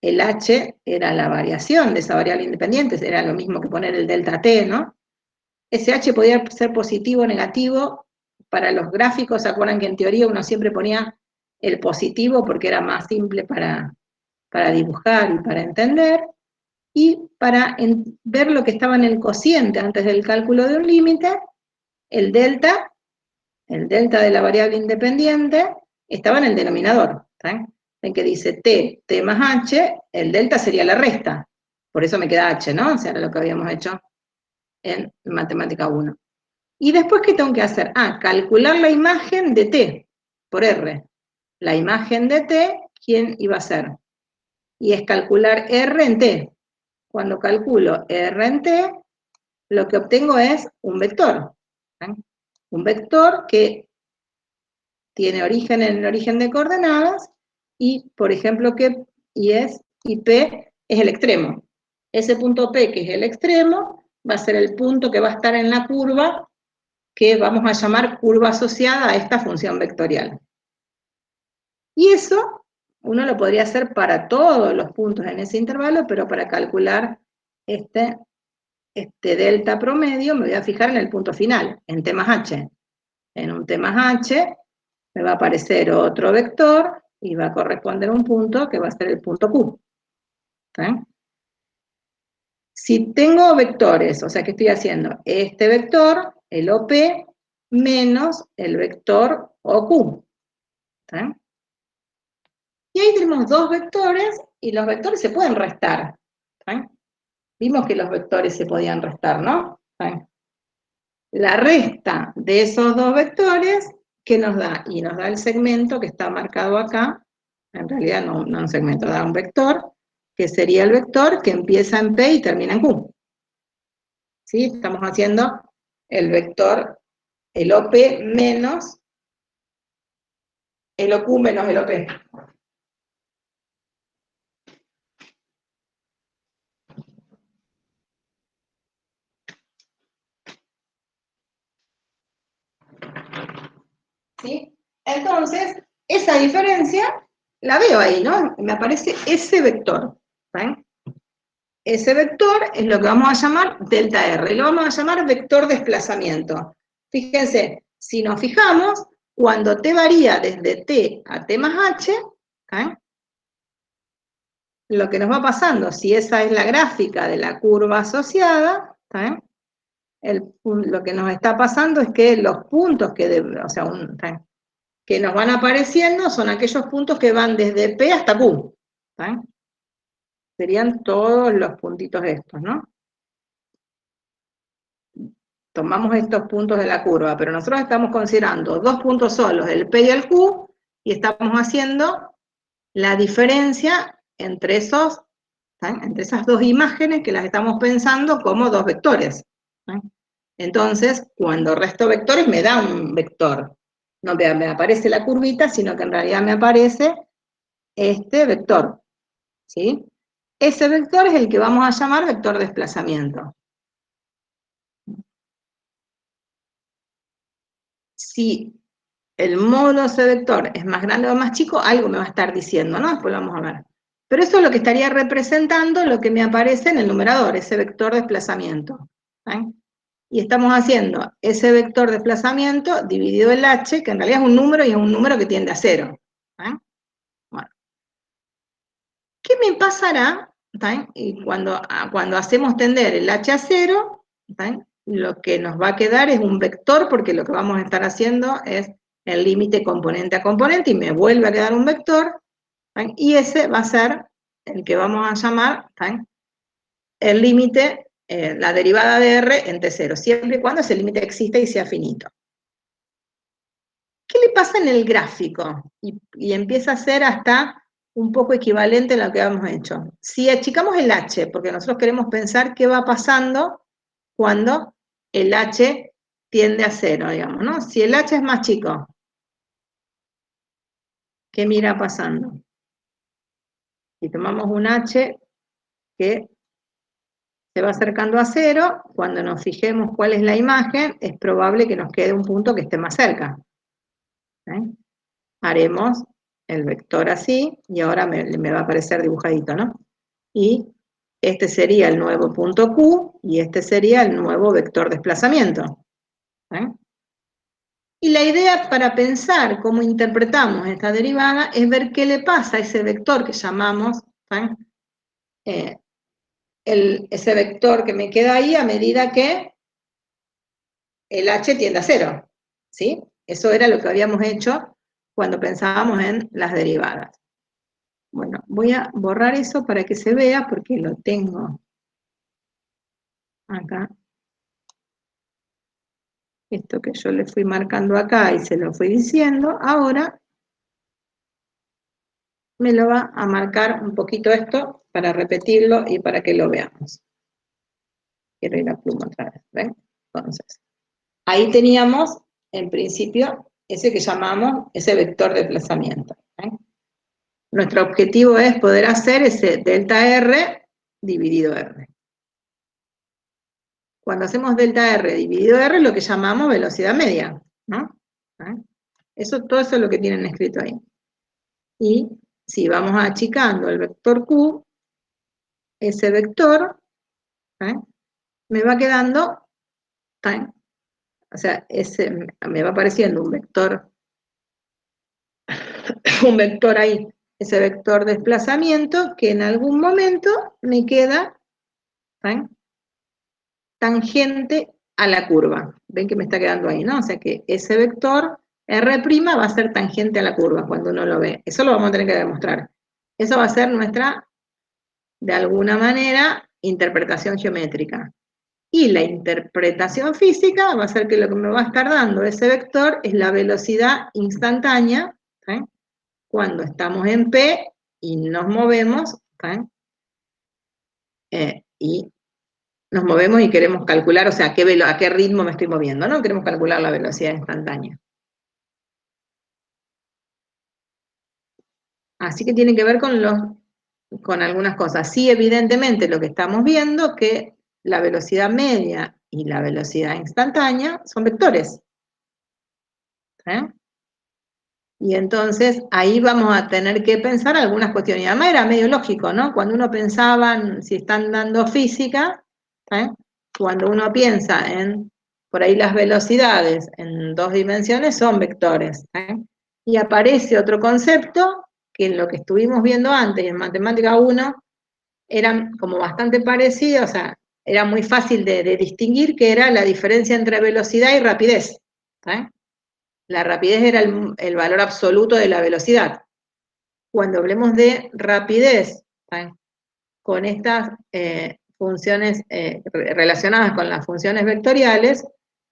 S1: el H era la variación de esa variable independiente, era lo mismo que poner el delta T, ¿no? Ese H podía ser positivo o negativo. Para los gráficos, ¿se acuerdan que en teoría uno siempre ponía el positivo porque era más simple para dibujar y para entender? Y para ver lo que estaba en el cociente antes del cálculo de un límite, el delta de la variable independiente, estaba en el denominador. ¿Sí? En que dice T más H, el delta sería la resta. Por eso me queda H, ¿no? O sea, era lo que habíamos hecho en matemática 1. Y después, ¿qué tengo que hacer? Calcular la imagen de T por R. La imagen de T, ¿quién iba a ser? Y es calcular R en T. Cuando calculo R en T, lo que obtengo es un vector. ¿Sí? Un vector que tiene origen en el origen de coordenadas y, por ejemplo, y P es el extremo. Ese punto P, que es el extremo, va a ser el punto que va a estar en la curva que vamos a llamar curva asociada a esta función vectorial. Y eso uno lo podría hacer para todos los puntos en ese intervalo, pero para calcular este delta promedio me voy a fijar en el punto final, en T más H. En un T más H me va a aparecer otro vector y va a corresponder a un punto que va a ser el punto Q. ¿Sí? Si tengo vectores, o sea, ¿qué estoy haciendo? Este vector, el OP, menos el vector OQ. ¿Sí? Y ahí tenemos dos vectores, y los vectores se pueden restar. ¿Sí? Vimos que los vectores se podían restar, ¿no? ¿Sí? La resta de esos dos vectores, ¿qué nos da? Y nos da el segmento que está marcado acá, en realidad no un segmento, da un vector, que sería el vector que empieza en P y termina en Q. ¿Sí? Estamos haciendo el vector, el OP menos el OQ menos el OP. ¿Sí? Entonces, esa diferencia la veo ahí, ¿no? Me aparece ese vector. ¿Ven? Ese vector es lo que vamos a llamar delta R, y lo vamos a llamar vector desplazamiento. Fíjense, si nos fijamos, cuando t varía desde t a t más h, ¿eh? Lo que nos va pasando, si esa es la gráfica de la curva asociada, ¿eh? Lo que nos está pasando es que los puntos que nos van apareciendo son aquellos puntos que van desde P hasta Q. ¿Eh? Serían todos los puntitos estos, ¿no? Tomamos estos puntos de la curva, pero nosotros estamos considerando dos puntos solos, el P y el Q, y estamos haciendo la diferencia entre esas dos imágenes que las estamos pensando como dos vectores. Entonces, cuando resto vectores me da un vector. No me aparece la curvita, sino que en realidad me aparece este vector. ¿Sí? Ese vector es el que vamos a llamar vector desplazamiento. Si el módulo de ese vector es más grande o más chico, algo me va a estar diciendo, ¿no? Después lo vamos a ver. Pero eso es lo que estaría representando lo que me aparece en el numerador, ese vector desplazamiento. ¿Eh? Y estamos haciendo ese vector desplazamiento dividido el h, que en realidad es un número y es un número que tiende a 0. ¿Eh? Bueno. ¿Qué me pasará ¿está bien? Y cuando hacemos tender el h a 0, ¿está bien? Lo que nos va a quedar es un vector, porque lo que vamos a estar haciendo es el límite componente a componente, y me vuelve a quedar un vector, ¿está bien? Y ese va a ser el que vamos a llamar, ¿está bien?, el límite, la derivada de R en T0, siempre y cuando ese límite exista y sea finito. ¿Qué le pasa en el gráfico? Y empieza a ser hasta un poco equivalente a lo que habíamos hecho. Si achicamos el h, porque nosotros queremos pensar qué va pasando cuando el h tiende a 0, digamos, ¿no? Si el h es más chico, ¿qué mira pasando? Si tomamos un h que se va acercando a 0, cuando nos fijemos cuál es la imagen, es probable que nos quede un punto que esté más cerca. ¿Eh? Haremos el vector así, y ahora me va a aparecer dibujadito, ¿no? Y este sería el nuevo punto Q, y este sería el nuevo vector desplazamiento. ¿Eh? Y la idea para pensar cómo interpretamos esta derivada es ver qué le pasa a ese vector que llamamos, ese vector que me queda ahí a medida que el h tiende a 0, ¿sí? Eso era lo que habíamos hecho cuando pensábamos en las derivadas. Bueno, voy a borrar eso para que se vea, porque lo tengo acá. Esto que yo le fui marcando acá y se lo fui diciendo, ahora me lo va a marcar un poquito esto para repetirlo y para que lo veamos. Quiero ir a pluma otra vez, ¿ven? Entonces, ahí teníamos, en principio, ese que llamamos ese vector de desplazamiento. Nuestro objetivo es poder hacer ese delta R dividido R. Cuando hacemos delta R dividido R, lo que llamamos velocidad media, ¿no? Todo eso es lo que tienen escrito ahí. Y si vamos achicando el vector Q, ese vector, me va quedando, o sea, me va apareciendo un vector ahí, ese vector desplazamiento, que en algún momento me queda tangente a la curva. Ven que me está quedando ahí, ¿no? O sea que ese vector R' va a ser tangente a la curva cuando uno lo ve. Eso lo vamos a tener que demostrar. Eso va a ser nuestra, de alguna manera, interpretación geométrica. Y la interpretación física va a ser que lo que me va a estar dando ese vector es la velocidad instantánea, cuando estamos en P y nos movemos, y nos movemos y queremos calcular, o sea, a qué ritmo me estoy moviendo, ¿no? Queremos calcular la velocidad instantánea. Así que tiene que ver con algunas cosas. Sí, evidentemente, lo que estamos viendo, que la velocidad media y la velocidad instantánea son vectores. Y entonces, ahí vamos a tener que pensar algunas cuestiones. Y además era medio lógico, ¿no? Cuando uno pensaba, si están dando física, cuando uno piensa en, por ahí las velocidades en 2 dimensiones son vectores. Y aparece otro concepto, que en lo que estuvimos viendo antes, en Matemática 1, eran como bastante parecidos, o sea, era muy fácil de distinguir, que era la diferencia entre velocidad y rapidez. La rapidez era el valor absoluto de la velocidad. Cuando hablemos de rapidez, con estas funciones relacionadas con las funciones vectoriales,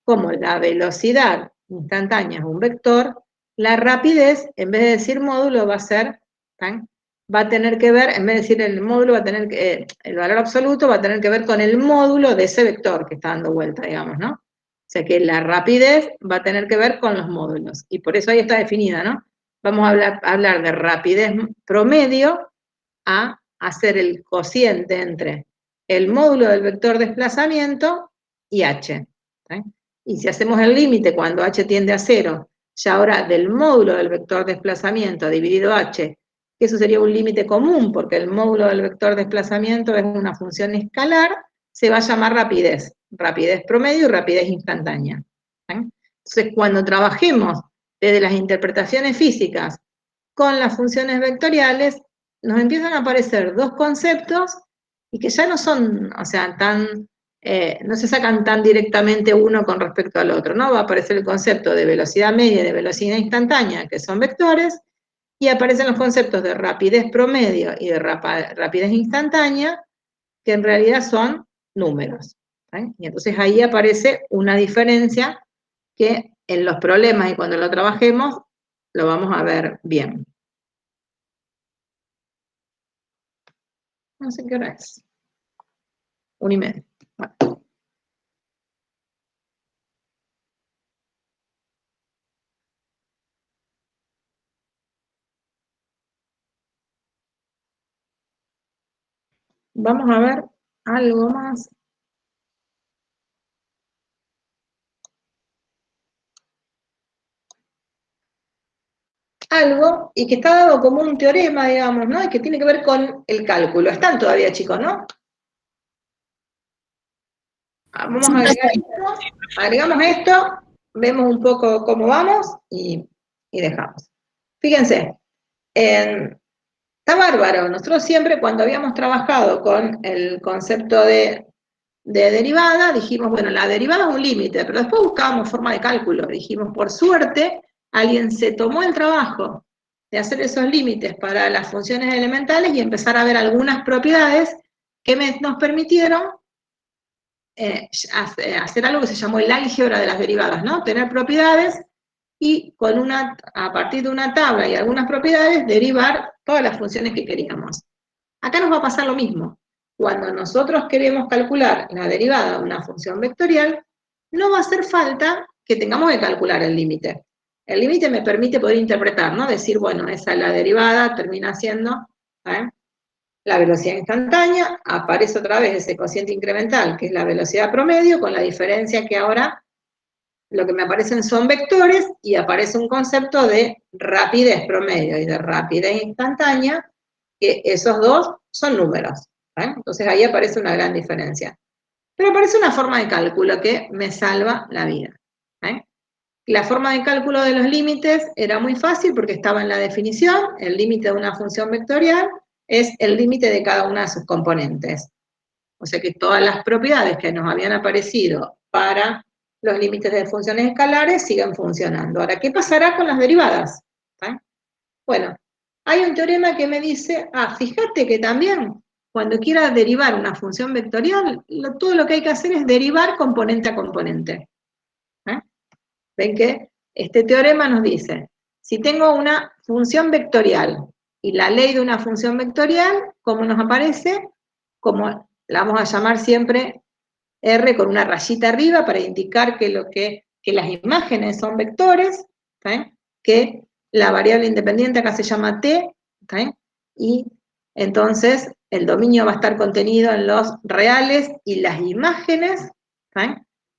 S1: como la velocidad instantánea es un vector, la rapidez, en vez de decir módulo, va a tener que ver, en vez de decir el módulo, va a tener que, el valor absoluto va a tener que ver con el módulo de ese vector que está dando vuelta, digamos, ¿no? O sea que la rapidez va a tener que ver con los módulos, y por eso ahí está definida, ¿no? Vamos a hablar de rapidez promedio a hacer el cociente entre el módulo del vector desplazamiento y h. Y si hacemos el límite cuando h tiende a 0, ya ahora del módulo del vector desplazamiento dividido h, que eso sería un límite común, porque el módulo del vector desplazamiento es una función escalar, se va a llamar rapidez promedio y rapidez instantánea. Entonces, cuando trabajemos desde las interpretaciones físicas con las funciones vectoriales, nos empiezan a aparecer 2 conceptos y que ya no son, o sea, no se sacan tan directamente uno con respecto al otro, ¿no? Va a aparecer el concepto de velocidad media y de velocidad instantánea, que son vectores, y aparecen los conceptos de rapidez promedio y de rapidez instantánea, que en realidad son números. Y entonces ahí aparece una diferencia que en los problemas y cuando lo trabajemos lo vamos a ver bien. No sé qué hora es. 1:30. Bueno. Vamos a ver algo más. Algo, y que está dado como un teorema, digamos, ¿no? Y que tiene que ver con el cálculo. Están todavía, chicos, ¿no? Vamos a agregar esto, agregamos esto, vemos un poco cómo vamos y dejamos. Fíjense, está bárbaro. Nosotros siempre cuando habíamos trabajado con el concepto de derivada, dijimos, bueno, la derivada es un límite, pero después buscábamos forma de cálculo. Dijimos, por suerte, alguien se tomó el trabajo de hacer esos límites para las funciones elementales y empezar a ver algunas propiedades que nos permitieron hacer algo que se llamó el álgebra de las derivadas, ¿no? Tener propiedades y a partir de una tabla y algunas propiedades, derivar todas las funciones que queríamos. Acá nos va a pasar lo mismo. Cuando nosotros queremos calcular la derivada de una función vectorial, no va a hacer falta que tengamos que calcular el límite. El límite me permite poder interpretar, ¿no? Decir, bueno, esa es la derivada, termina siendo la velocidad instantánea, aparece otra vez ese cociente incremental, que es la velocidad promedio, con la diferencia que ahora lo que me aparecen son vectores y aparece un concepto de rapidez promedio y de rapidez instantánea, que esos dos son números. Entonces ahí aparece una gran diferencia. Pero aparece una forma de cálculo que me salva la vida. La forma de cálculo de los límites era muy fácil porque estaba en la definición. El límite de una función vectorial es el límite de cada una de sus componentes. O sea que todas las propiedades que nos habían aparecido para los límites de funciones escalares siguen funcionando. Ahora, ¿qué pasará con las derivadas? Bueno, hay un teorema que me dice, fíjate que también cuando quiera derivar una función vectorial, todo lo que hay que hacer es derivar componente a componente. Ven que este teorema nos dice, si tengo una función vectorial y la ley de una función vectorial, ¿cómo nos aparece? Como la vamos a llamar siempre R con una rayita arriba para indicar que las imágenes son vectores, que la variable independiente acá se llama T, y entonces el dominio va a estar contenido en los reales y las imágenes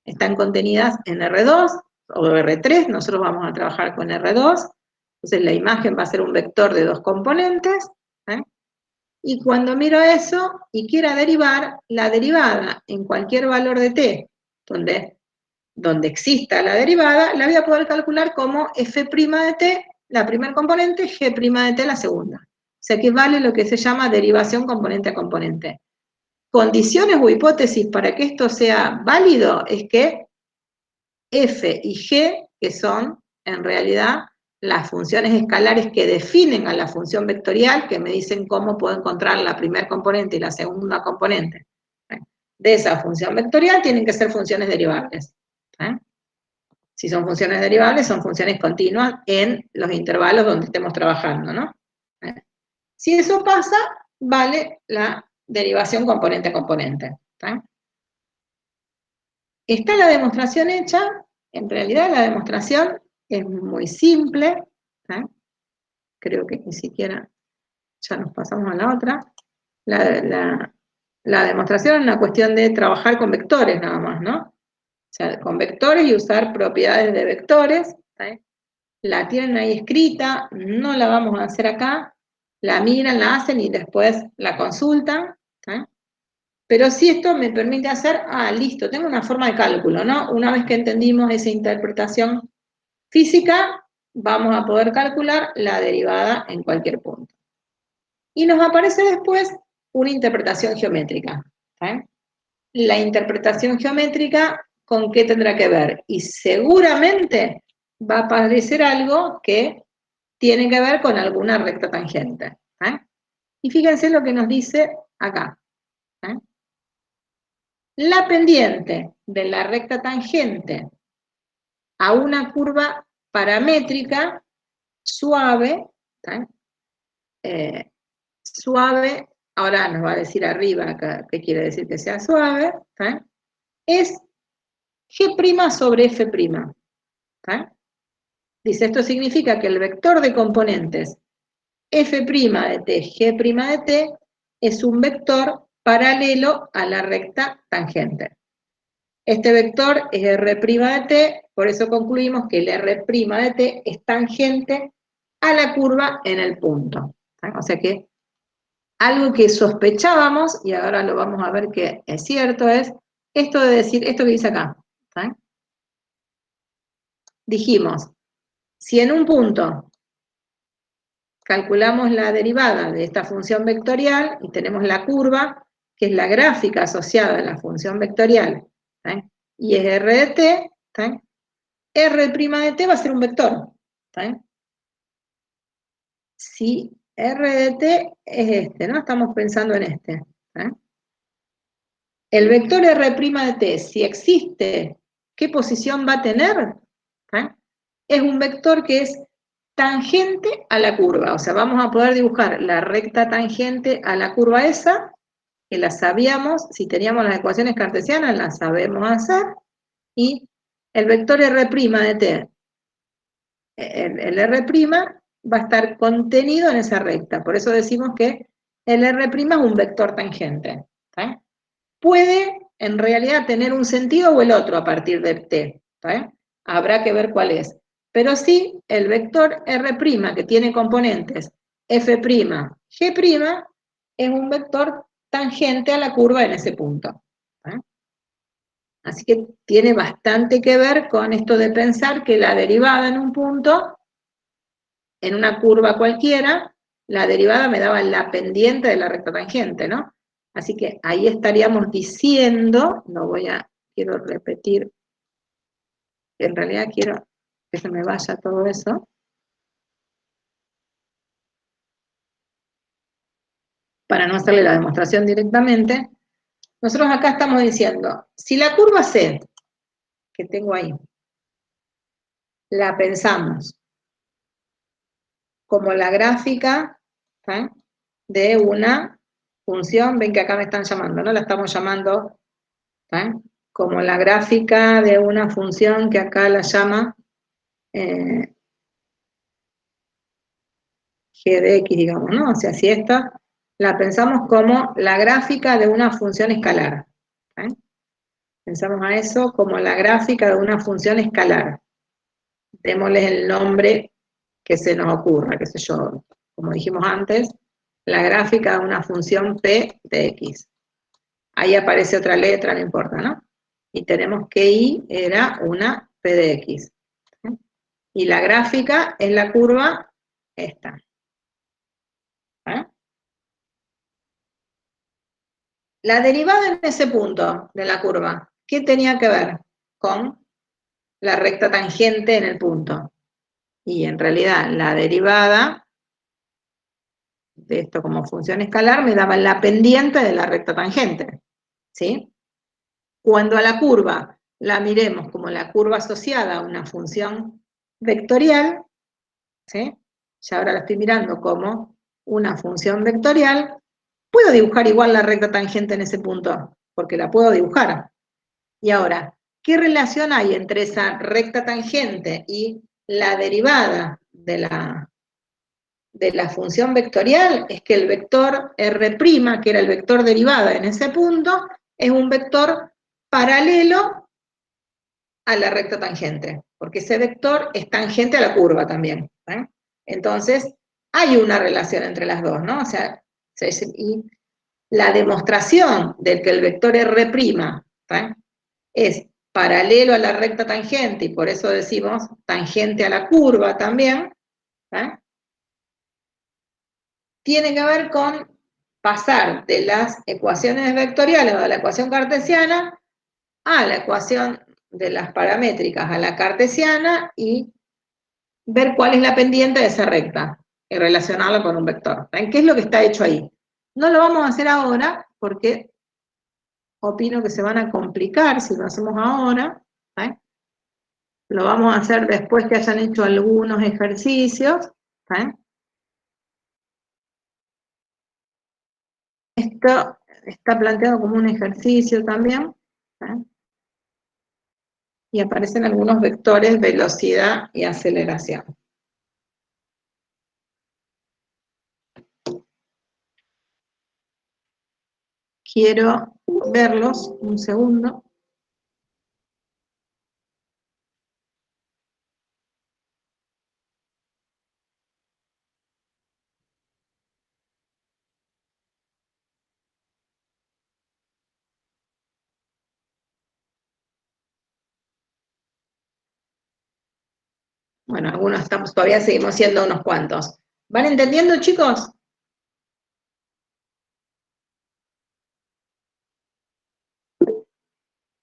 S1: están contenidas en R2 o R3, nosotros vamos a trabajar con R2, entonces la imagen va a ser un vector de 2 componentes, y cuando miro eso y quiera derivar, la derivada en cualquier valor de t, donde exista la derivada, la voy a poder calcular como f' de t, la primer componente, g' de t, la segunda. O sea que vale lo que se llama derivación componente a componente. Condiciones o hipótesis para que esto sea válido es que f y g, que son en realidad las funciones escalares que definen a la función vectorial, que me dicen cómo puedo encontrar la primera componente y la segunda componente de esa función vectorial, tienen que ser funciones derivables. Si son funciones derivables, son funciones continuas en los intervalos donde estemos trabajando, ¿no? Si eso pasa, vale la derivación componente a componente. Está la demostración hecha, en realidad la demostración es muy simple, creo que ni siquiera, ya nos pasamos a la otra. La demostración es una cuestión de trabajar con vectores nada más, ¿no? O sea, con vectores y usar propiedades de vectores. La tienen ahí escrita, no la vamos a hacer acá, la miran, la hacen y después la consultan. Pero sí esto me permite hacer, listo, tengo una forma de cálculo, ¿no? Una vez que entendimos esa interpretación física, vamos a poder calcular la derivada en cualquier punto. Y nos aparece después una interpretación geométrica. ¿Sí? La interpretación geométrica, ¿con qué tendrá que ver? Y seguramente va a aparecer algo que tiene que ver con alguna recta tangente. ¿Sí? Y fíjense lo que nos dice acá. ¿Sí? La pendiente de la recta tangente a una curva paramétrica suave, ¿sí? Suave, ahora nos va a decir arriba qué quiere decir que sea suave, ¿sí? Es G' sobre F'. ¿Sí? Dice, esto significa que el vector de componentes F' de t, G' de t, es un vector paralelo a la recta tangente. Este vector es R' de t, por eso concluimos que el R' de t es tangente a la curva en el punto. ¿Sí? O sea que algo que sospechábamos, y ahora lo vamos a ver que es cierto, es esto de decir, esto que dice acá. ¿Sí? Dijimos, si en un punto calculamos la derivada de esta función vectorial y tenemos la curva, que es la gráfica asociada a la función vectorial, ¿sí? Y es R de t, ¿sí? R' de t va a ser un vector. ¿Sí? Si R de t es este, ¿no? Estamos pensando en este. ¿Sí? El vector R' de t, si existe, ¿qué posición va a tener? ¿Sí? Es un vector que es tangente a la curva, o sea, vamos a poder dibujar la recta tangente a la curva esa, que la sabíamos, si teníamos las ecuaciones cartesianas, las sabemos hacer, y el vector R' de t, el R' va a estar contenido en esa recta, por eso decimos que el R' es un vector tangente. ¿Sí? Puede, en realidad, tener un sentido o el otro a partir de t. ¿Sí? Habrá que ver cuál es. Pero sí, el vector R', que tiene componentes F', G', es un vector tangente a la curva en ese punto. ¿Sí? Así que tiene bastante que ver con esto de pensar que la derivada en un punto, en una curva cualquiera, la derivada me daba la pendiente de la recta tangente, ¿no? Así que ahí estaríamos diciendo, quiero repetir, en realidad quiero que se me vaya todo eso. Para no hacerle la demostración directamente, nosotros acá estamos diciendo, si la curva C, que tengo ahí, la pensamos como la gráfica, ¿sí? De una función, ven que acá me están llamando, ¿no? La estamos llamando, ¿sí? Como la gráfica de una función que acá la llama g de x, digamos, ¿no? O sea, si esta la pensamos como la gráfica de una función escalar. ¿Sí? Pensamos a eso como la gráfica de una función escalar. Démosles el nombre que se nos ocurra, qué sé yo, como dijimos antes, la gráfica de una función p de x. Ahí aparece otra letra, no importa, ¿no? Y tenemos que y era una p de x. ¿Sí? Y la gráfica es la curva esta. ¿Eh? La derivada en ese punto de la curva, ¿qué tenía que ver con la recta tangente en el punto? Y en realidad la derivada de esto como función escalar me daba la pendiente de la recta tangente. ¿Sí? Cuando a la curva la miremos como la curva asociada a una función vectorial, ¿sí? Ya ahora la estoy mirando como una función vectorial, puedo dibujar igual la recta tangente en ese punto, porque la puedo dibujar. Y ahora, ¿qué relación hay entre esa recta tangente y la derivada de la función vectorial? Es que el vector R', que era el vector derivada en ese punto, es un vector paralelo a la recta tangente, porque ese vector es tangente a la curva también. ¿Eh? Entonces, hay una relación entre las dos, ¿no? O sea, y la demostración de que el vector R' es paralelo a la recta tangente, y por eso decimos tangente a la curva también, tiene que ver con pasar de las ecuaciones vectoriales o de la ecuación cartesiana a la ecuación de las paramétricas a la cartesiana y ver cuál es la pendiente de esa recta y relacionarla con un vector. ¿Qué es lo que está hecho ahí? No lo vamos a hacer ahora porque opino que se van a complicar si lo hacemos ahora. Lo vamos a hacer después que hayan hecho algunos ejercicios. Esto está planteado como un ejercicio también. Y aparecen algunos vectores, velocidad y aceleración. Quiero verlos un segundo. Bueno, algunos estamos, todavía seguimos siendo unos cuantos. ¿Van entendiendo, chicos?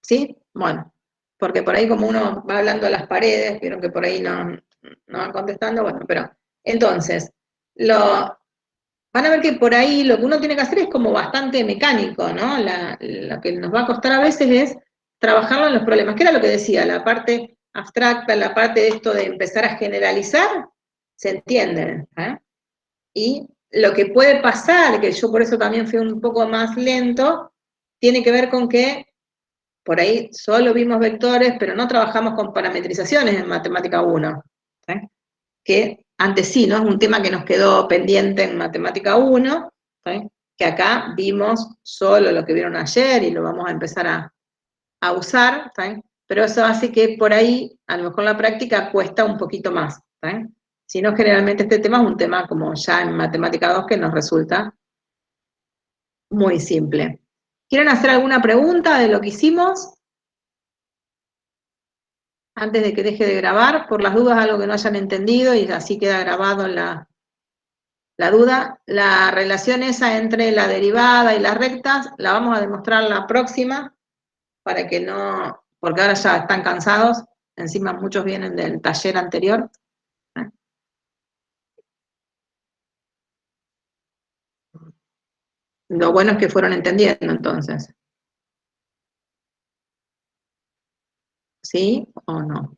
S1: ¿Sí? Bueno, porque por ahí como uno va hablando a las paredes, vieron que por ahí no van contestando, bueno, pero entonces, van a ver que por ahí lo que uno tiene que hacer es como bastante mecánico, ¿no? Lo que nos va a costar a veces es trabajarlo en los problemas, que era lo que decía, la parte abstracta, la parte de esto de empezar a generalizar, se entiende, Y lo que puede pasar, que yo por eso también fui un poco más lento, tiene que ver con que por ahí solo vimos vectores, pero no trabajamos con parametrizaciones en Matemática 1, que antes sí, ¿no? Es un tema que nos quedó pendiente en Matemática 1, que acá vimos solo lo que vieron ayer y lo vamos a empezar a usar, pero eso hace que por ahí, a lo mejor la práctica cuesta un poquito más. Si no, generalmente este tema es un tema como ya en Matemática 2 que nos resulta muy simple. ¿Quieren hacer alguna pregunta de lo que hicimos? Antes de que deje de grabar, por las dudas algo que no hayan entendido y así queda grabado la duda. La relación esa entre la derivada y las rectas la vamos a demostrar la próxima para que no, porque ahora ya están cansados, encima muchos vienen del taller anterior. Lo bueno es que fueron entendiendo entonces. ¿Sí o no?